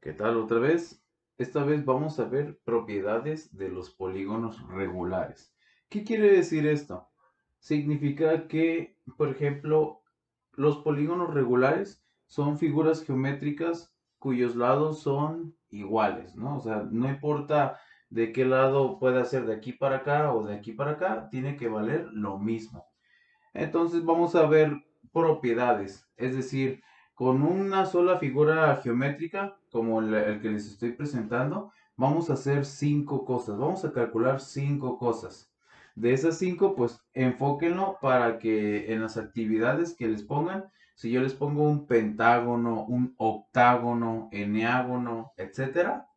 ¿Qué tal otra vez? Esta vez vamos a ver propiedades de los polígonos regulares. ¿Qué quiere decir esto? Significa que, por ejemplo, los polígonos regulares son figuras geométricas cuyos lados son iguales, ¿no? O sea, no importa de qué lado pueda ser de aquí para acá o de aquí para acá, tiene que valer lo mismo. Entonces vamos a ver propiedades, es decir, con una sola figura geométrica, como el que les estoy presentando, vamos a hacer cinco cosas, vamos a calcular cinco cosas. De esas cinco, pues enfóquenlo para que en las actividades que les pongan, si yo les pongo un pentágono, un octágono, eneágono, etcétera,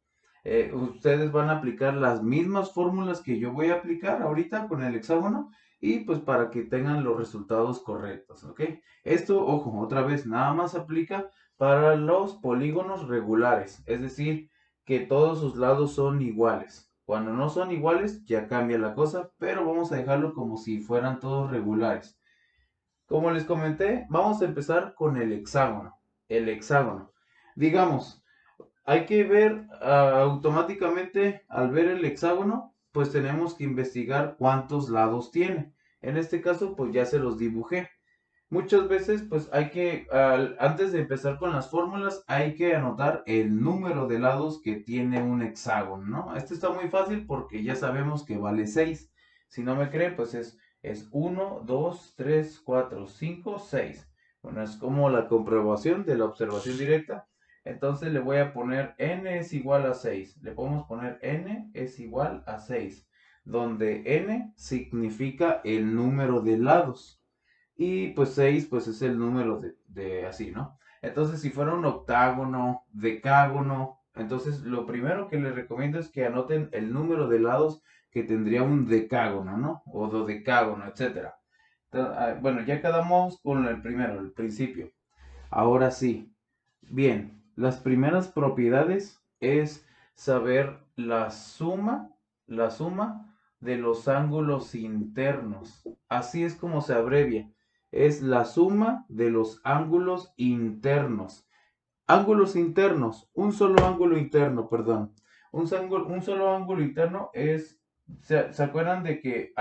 ustedes van a aplicar las mismas fórmulas que yo voy a aplicar ahorita con el hexágono y pues para que tengan los resultados correctos, ¿ok? Esto, ojo, otra vez, nada más aplica para los polígonos regulares, es decir, que todos sus lados son iguales. Cuando no son iguales ya cambia la cosa, pero vamos a dejarlo como si fueran todos regulares. Como les comenté, vamos a empezar con el hexágono. El hexágono. Digamos, hay que ver automáticamente al ver el hexágono, pues tenemos que investigar cuántos lados tiene. En este caso, pues ya se los dibujé. Muchas veces, pues hay que, antes de empezar con las fórmulas, hay que anotar el número de lados que tiene un hexágono, ¿no? Este está muy fácil porque ya sabemos que vale 6. Si no me creen, pues es 1, 2, 3, 4, 5, 6. Bueno, es como la comprobación de la observación directa. Entonces le voy a poner n es igual a 6. Le podemos poner n es igual a 6, donde n significa el número de lados. Y pues 6 pues es el número de así, ¿no? Entonces, si fuera un octágono, decágono, entonces lo primero que les recomiendo es que anoten el número de lados que tendría un decágono, ¿no? O dodecágono, etcétera. Bueno, ya quedamos con el primero, el principio. Ahora sí, bien, las primeras propiedades es saber la suma de los ángulos internos. Así es como se abrevia. Es la suma de los ángulos internos. Ángulos internos, un solo ángulo interno, perdón. Un solo ángulo interno es, ¿se acuerdan de que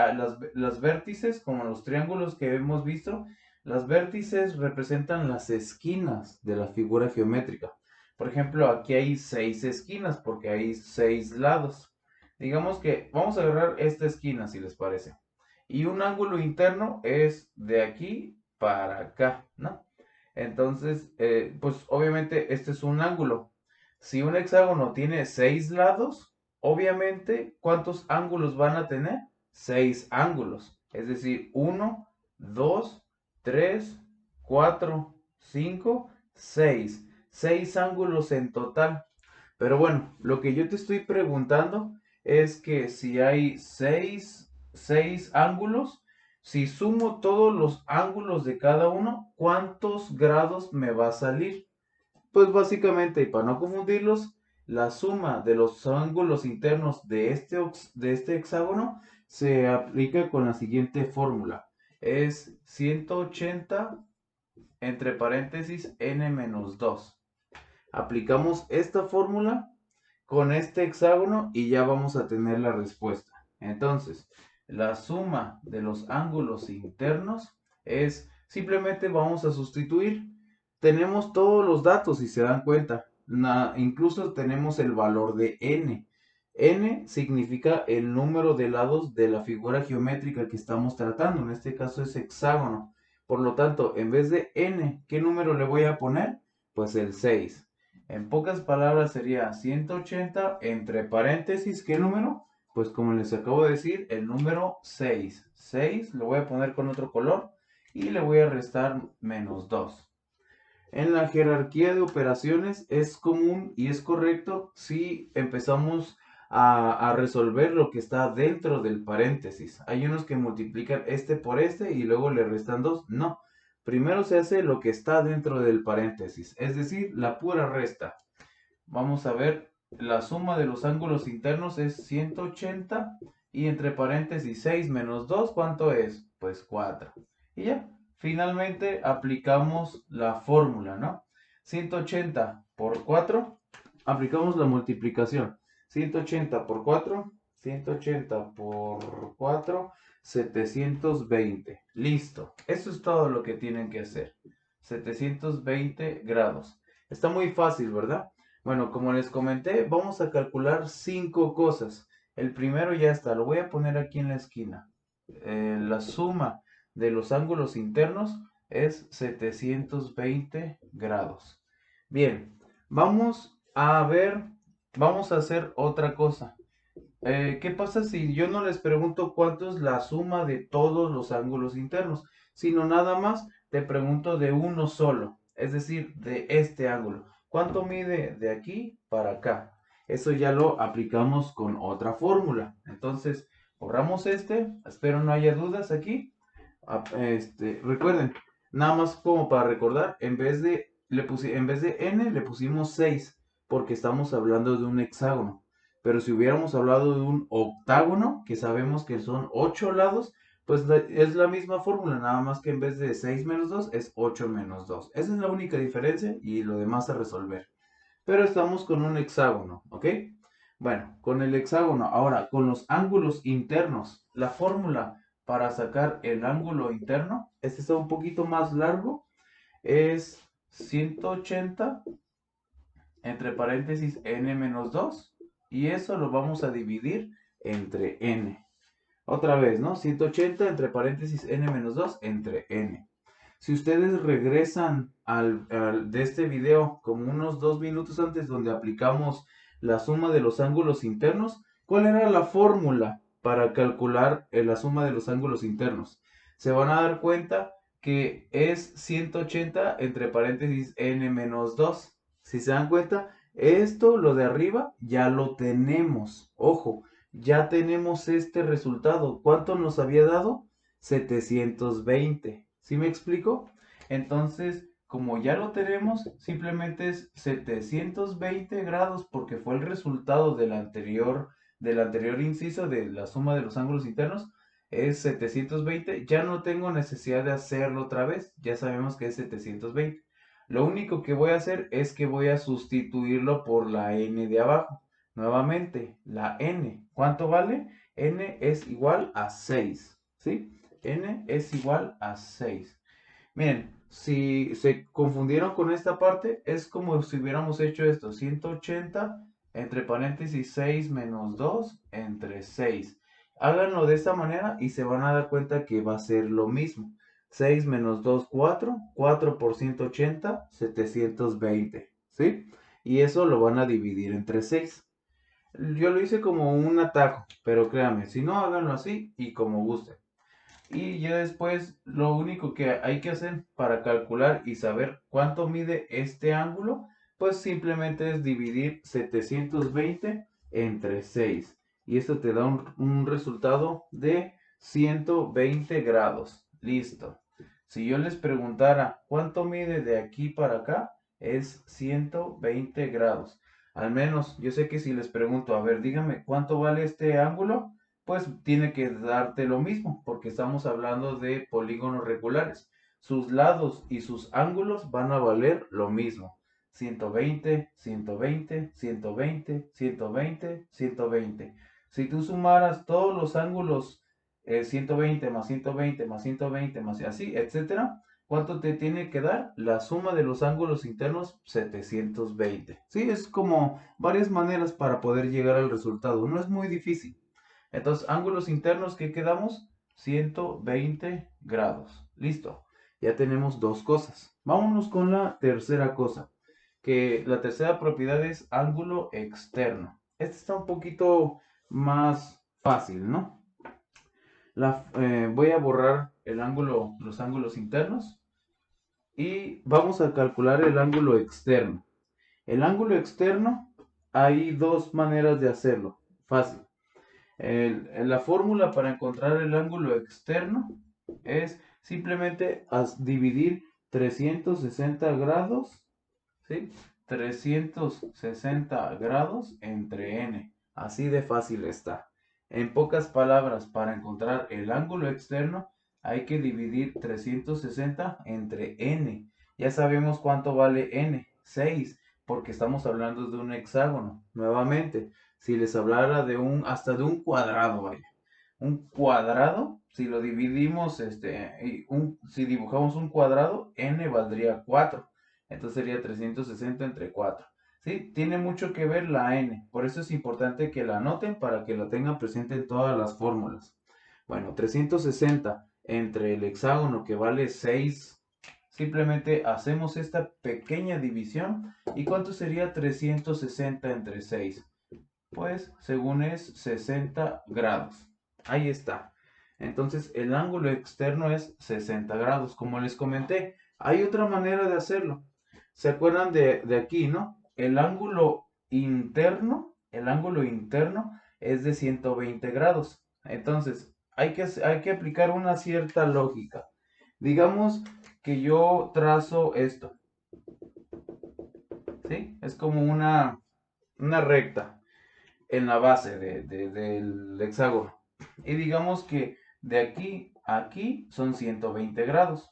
las vértices, como los triángulos que hemos visto, las vértices representan las esquinas de la figura geométrica? Por ejemplo, aquí hay 6 esquinas porque hay 6 lados. Digamos que vamos a agarrar esta esquina, si les parece. Y un ángulo interno es de aquí para acá, ¿no? Entonces, pues obviamente este es un ángulo. Si un hexágono tiene 6 lados, obviamente, ¿cuántos ángulos van a tener? 6 ángulos. Es decir, 1, 2, 3, 4, 5, 6. 6 ángulos en total. Pero bueno, lo que yo te estoy preguntando es que si hay seis ángulos, si sumo todos los ángulos de cada uno, ¿cuántos grados me va a salir? Pues básicamente, y para no confundirlos, la suma de los ángulos internos de este hexágono se aplica con la siguiente fórmula. Es 180 entre paréntesis n menos 2. Aplicamos esta fórmula con este hexágono y ya vamos a tener la respuesta. Entonces, la suma de los ángulos internos es, simplemente vamos a sustituir. Tenemos todos los datos, si se dan cuenta. Incluso tenemos el valor de n. N significa el número de lados de la figura geométrica que estamos tratando. En este caso es hexágono. Por lo tanto, en vez de n, ¿qué número le voy a poner? Pues el 6. En pocas palabras sería 180 entre paréntesis, ¿qué número? Pues como les acabo de decir, el número 6. 6 lo voy a poner con otro color y le voy a restar menos 2. En la jerarquía de operaciones es común y es correcto si empezamos a resolver lo que está dentro del paréntesis. Hay unos que multiplican este por este y luego le restan 2. No, primero se hace lo que está dentro del paréntesis, es decir, la pura resta. Vamos a ver, la suma de los ángulos internos es 180 y entre paréntesis 6 menos 2, ¿cuánto es? Pues 4. Y ya, finalmente aplicamos la fórmula, ¿no? 180 por 4 aplicamos la multiplicación. 180 por 4, 180 por 4, 720. Listo. Eso es todo lo que tienen que hacer. 720 grados. Está muy fácil, ¿verdad? Bueno, como les comenté, vamos a calcular 5 cosas. El primero ya está, lo voy a poner aquí en la esquina. La suma de los ángulos internos es 720 grados. Bien, vamos a hacer otra cosa. ¿Qué pasa si yo no les pregunto cuánto es la suma de todos los ángulos internos, sino nada más te pregunto de uno solo, es decir, de este ángulo? ¿Cuánto mide de aquí para acá? Eso ya lo aplicamos con otra fórmula. Entonces, borramos espero no haya dudas aquí. Recuerden, nada más como para recordar, en vez de n le pusimos 6 porque estamos hablando de un hexágono. Pero si hubiéramos hablado de un octágono, que sabemos que son 8 lados, pues es la misma fórmula, nada más que en vez de 6 menos 2 es 8 menos 2. Esa es la única diferencia y lo demás a resolver. Pero estamos con un hexágono, ¿ok? Bueno, con el hexágono, ahora con los ángulos internos, la fórmula para sacar el ángulo interno, este está un poquito más largo, es 180 entre paréntesis n menos 2 y eso lo vamos a dividir entre n. Otra vez, ¿no? 180 entre paréntesis n menos 2 entre n. Si ustedes regresan de este video como unos 2 minutos antes donde aplicamos la suma de los ángulos internos, ¿cuál era la fórmula para calcular la suma de los ángulos internos? Se van a dar cuenta que es 180 entre paréntesis n menos 2. Si se dan cuenta, esto, lo de arriba, ya lo tenemos. Ojo, ya tenemos este resultado. ¿Cuánto nos había dado? 720. ¿Sí me explico? Entonces, como ya lo tenemos, simplemente es 720 grados porque fue el resultado del anterior inciso de la suma de los ángulos internos. Es 720. Ya no tengo necesidad de hacerlo otra vez. Ya sabemos que es 720. Lo único que voy a hacer es que voy a sustituirlo por la n de abajo. Nuevamente, la n. ¿Cuánto vale? N es igual a 6. ¿Sí? N es igual a 6. Miren, si se confundieron con esta parte, es como si hubiéramos hecho esto. 180 entre paréntesis 6 menos 2 entre 6. Háganlo de esta manera y se van a dar cuenta que va a ser lo mismo. 6 menos 2, 4. 4 por 180, 720. ¿Sí? Y eso lo van a dividir entre 6. Yo lo hice como un atajo, pero créanme, si no, háganlo así y como gusten. Y ya después lo único que hay que hacer para calcular y saber cuánto mide este ángulo, pues simplemente es dividir 720 entre 6. Y esto te da un resultado de 120 grados. Listo. Si yo les preguntara cuánto mide de aquí para acá, es 120 grados. Al menos yo sé que si les pregunto, a ver, dígame cuánto vale este ángulo, pues tiene que darte lo mismo, porque estamos hablando de polígonos regulares. Sus lados y sus ángulos van a valer lo mismo. 120, 120, 120, 120, 120. Si tú sumaras todos los ángulos 120 más 120 más 120 más así, etcétera, ¿cuánto te tiene que dar? La suma de los ángulos internos, 720. Sí, es como varias maneras para poder llegar al resultado. No es muy difícil. Entonces, ángulos internos, ¿qué quedamos? 120 grados. Listo. Ya tenemos dos cosas. Vámonos con la tercera cosa. Que la tercera propiedad es ángulo externo. Este está un poquito más fácil, ¿no? Voy a borrar los ángulos internos y vamos a calcular el ángulo externo. El ángulo externo, hay dos maneras de hacerlo. Fácil. La fórmula para encontrar el ángulo externo es simplemente dividir 360 grados, ¿sí? 360 grados entre n. Así de fácil está. En pocas palabras, para encontrar el ángulo externo hay que dividir 360 entre n. Ya sabemos cuánto vale n, 6. porque estamos hablando de un hexágono. Nuevamente, si les hablara de hasta de un cuadrado, vaya. Un cuadrado, si lo dividimos, si dibujamos un cuadrado, n valdría 4. Entonces sería 360 entre 4. ¿Sí? Tiene mucho que ver la n. Por eso es importante que la anoten para que la tengan presente en todas las fórmulas. Bueno, 360 entre el hexágono que vale 6. Simplemente hacemos esta pequeña división. ¿Y cuánto sería 360 entre 6? Pues según es 60 grados. Ahí está. Entonces el ángulo externo es 60 grados. Como les comenté, hay otra manera de hacerlo. ¿Se acuerdan de aquí, no? El ángulo interno es de 120 grados. Entonces hay que aplicar una cierta lógica. Digamos que yo trazo esto. ¿Sí? Es como una recta en la base del hexágono. Y digamos que de aquí a aquí son 120 grados.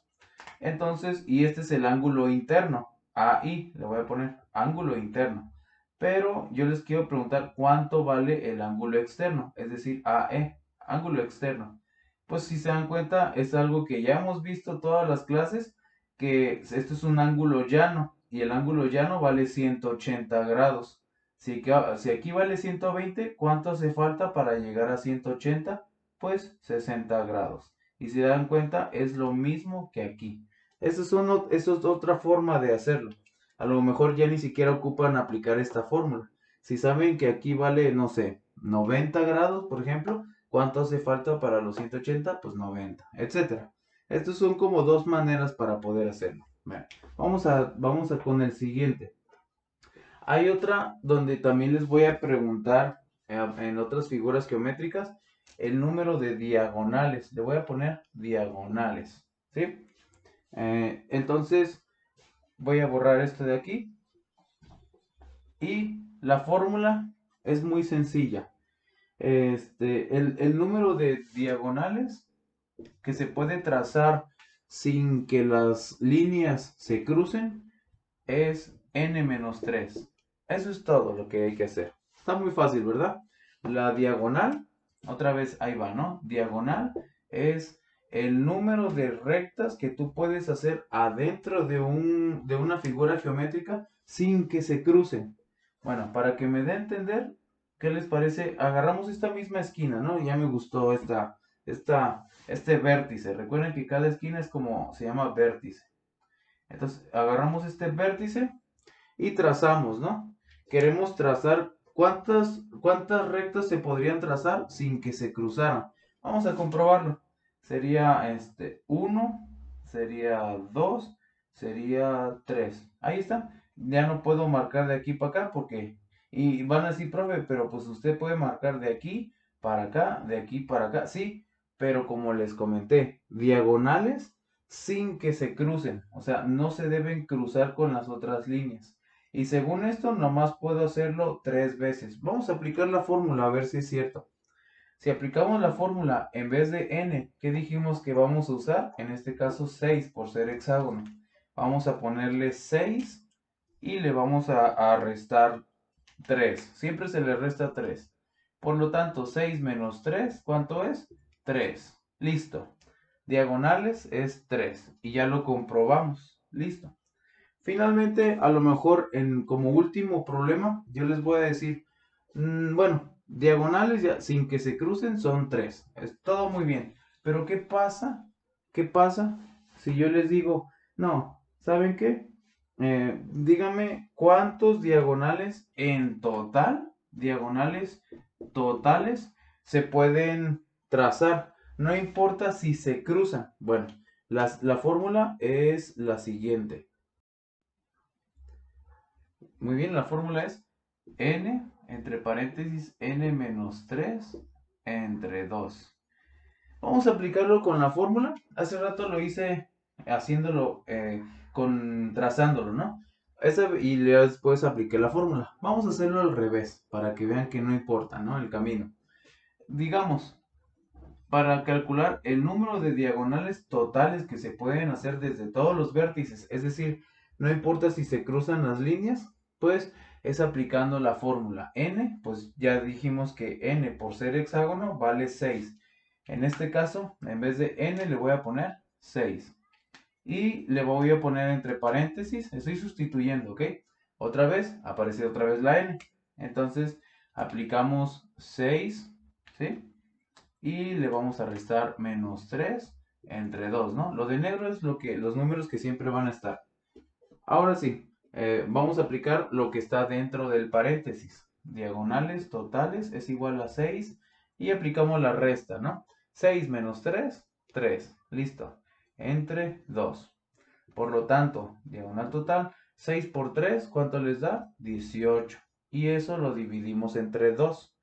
Entonces, y este es el ángulo interno. AI, le voy a poner ángulo interno. Pero yo les quiero preguntar cuánto vale el ángulo externo, es decir, AE, ángulo externo. Pues si se dan cuenta, es algo que ya hemos visto todas las clases, que esto es un ángulo llano y el ángulo llano vale 180 grados. Si aquí vale 120, ¿cuánto hace falta para llegar a 180? Pues 60 grados. Y si dan cuenta, es lo mismo que aquí. Eso es otra forma de hacerlo. A lo mejor ya ni siquiera ocupan aplicar esta fórmula. Si saben que aquí vale, no sé, 90 grados, por ejemplo, ¿cuánto hace falta para los 180? Pues 90, etcétera. Estos son como dos maneras para poder hacerlo. Bueno, vamos a con el siguiente. Hay otra donde también les voy a preguntar en otras figuras geométricas el número de diagonales. Le voy a poner diagonales, ¿sí? Entonces voy a borrar esto de aquí y la fórmula es muy sencilla. El número de diagonales que se puede trazar sin que las líneas se crucen es n-3. Eso es todo lo que hay que hacer. Está muy fácil, ¿verdad? La diagonal, otra vez ahí va, ¿no? Diagonal es el número de rectas que tú puedes hacer adentro de una figura geométrica sin que se crucen. Bueno, para que me dé a entender, ¿qué les parece? Agarramos esta misma esquina, ¿no? Ya me gustó este vértice. Recuerden que cada esquina es como se llama vértice. Entonces, agarramos este vértice y trazamos, ¿no? Queremos trazar cuántas rectas se podrían trazar sin que se cruzaran. Vamos a comprobarlo. Sería 1, sería 2, sería 3. Ahí está. Ya no puedo marcar de aquí para acá porque... Y van a decir, profe, pero pues usted puede marcar de aquí para acá, de aquí para acá. Sí, pero como les comenté, diagonales sin que se crucen. O sea, no se deben cruzar con las otras líneas. Y según esto, nomás puedo hacerlo 3 veces. Vamos a aplicar la fórmula a ver si es cierto. Si aplicamos la fórmula en vez de n, ¿qué dijimos que vamos a usar? En este caso 6 por ser hexágono. Vamos a ponerle 6 y le vamos a restar 3. Siempre se le resta 3. Por lo tanto, 6 menos 3, ¿cuánto es? 3. Listo. Diagonales es 3. Y ya lo comprobamos. Listo. Finalmente, a lo mejor como último problema, yo les voy a decir, bueno, diagonales ya, sin que se crucen son 3. Es todo muy bien. Pero ¿qué pasa? ¿Qué pasa si yo les digo, no, ¿saben qué? Dígame cuántos diagonales en total, diagonales totales, se pueden trazar. No importa si se cruzan. Bueno, la fórmula es la siguiente. Muy bien, la fórmula es n, entre paréntesis, n menos 3 entre 2. Vamos a aplicarlo con la fórmula. Hace rato lo hice haciéndolo, trazándolo, ¿no? Y después apliqué la fórmula. Vamos a hacerlo al revés, para que vean que no importa, ¿no? El camino. Digamos, para calcular el número de diagonales totales que se pueden hacer desde todos los vértices, es decir, no importa si se cruzan las líneas, Pues es aplicando la fórmula n, pues ya dijimos que n por ser hexágono vale 6. En este caso, en vez de n le voy a poner 6. Y le voy a poner entre paréntesis, estoy sustituyendo, ¿ok? Otra vez, aparece otra vez la n. Entonces, aplicamos 6, ¿sí? Y le vamos a restar menos 3 entre 2, ¿no? Lo de negro es los números que siempre van a estar. Ahora sí, vamos a aplicar lo que está dentro del paréntesis. Diagonales totales es igual a 6 y aplicamos la resta, ¿no? 6 menos 3, 3. Listo. Entre 2. Por lo tanto, diagonal total, 6 por 3, ¿cuánto les da? 18. Y eso lo dividimos entre 2.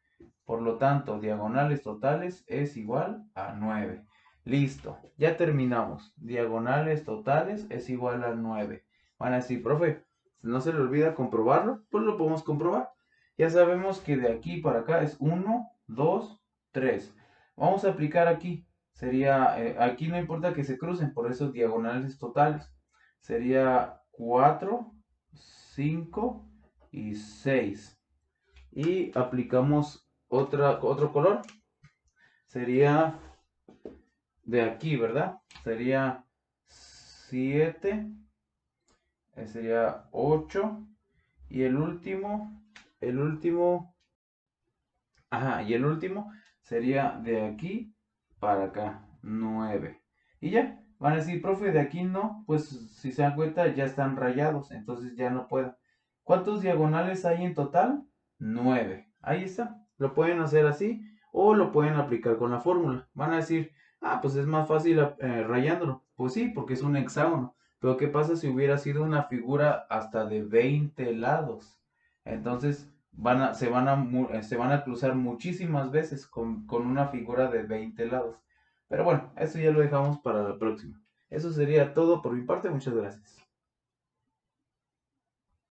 Por lo tanto, diagonales totales es igual a 9. Listo, ya terminamos. Diagonales totales es igual a 9. Van a decir, profe, ¿no se le olvida comprobarlo? Pues lo podemos comprobar. Ya sabemos que de aquí para acá es 1, 2, 3. Vamos a aplicar aquí. Sería, aquí no importa que se crucen, por eso diagonales totales. Sería 4, 5 y 6. Y aplicamos otro color. Sería de aquí, ¿verdad? Sería 7, sería 8 y el último sería de aquí para acá, 9. Y ya, van a decir, profe, de aquí no, pues si se dan cuenta ya están rayados, entonces ya no puedo. ¿Cuántos diagonales hay en total? 9. Ahí está. Lo pueden hacer así o lo pueden aplicar con la fórmula. Van a decir, ah, pues es más fácil rayándolo. Pues sí, porque es un hexágono. Pero ¿qué pasa si hubiera sido una figura hasta de 20 lados? Entonces se van a cruzar muchísimas veces con una figura de 20 lados. Pero bueno, eso ya lo dejamos para la próxima. Eso sería todo por mi parte. Muchas gracias.